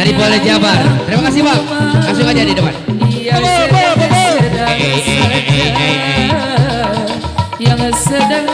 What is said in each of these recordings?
Dari Polda Jabar. Terima kasih Bang. Langsung aja di depan. Yang sedang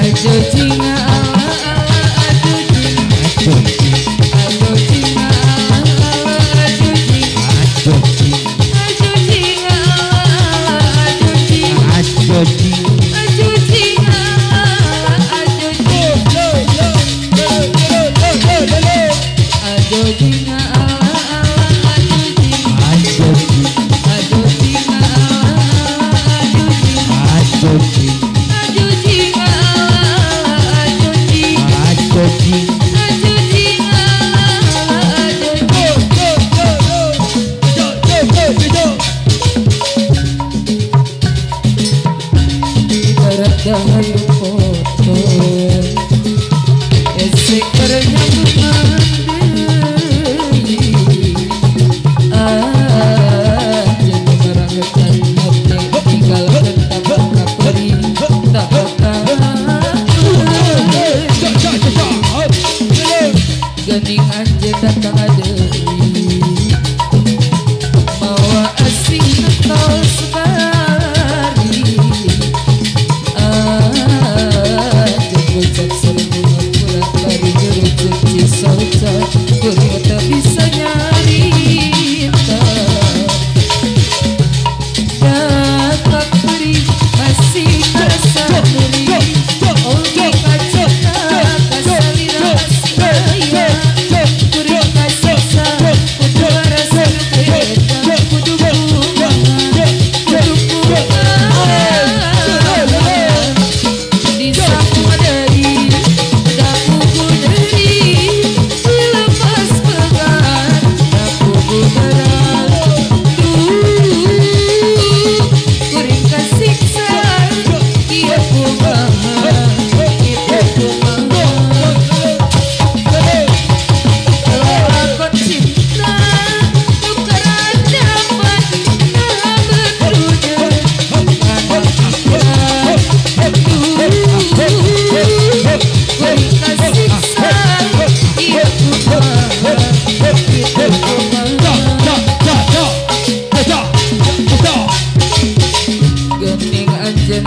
Ajo jinga ala ala ajo jinga Ajo jinga ala ala ajo jinga Ajo jinga ala ala ajo jinga Ajo jinga ala ajo jinga Ajo jinga ala ala ajo jinga Ajo jinga ala ala ajo jinga Dahan foto esek bernyambung jangan merangkatkan hati tinggalkan tanpa kapri tak bakal gening anje datang ada mawa asing atau sekali Kurang tak bisa nyari dapat beri masih terasa beri Oke kaca kasali rasa ya Kurang kasih sa kudu rasa beda kudu bunga di samping dari dapuku dari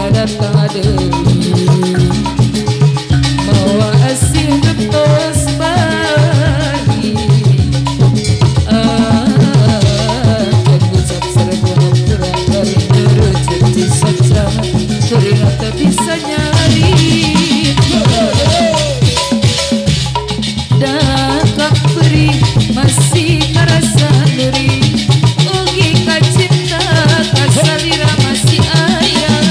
datang ada mawa asing betos bagi tergucap serbu hampura dari nerejeti saja teringat tak bisa nyari dapat beri masih terasa nyeri Ogi kacinta kasalira masih ayah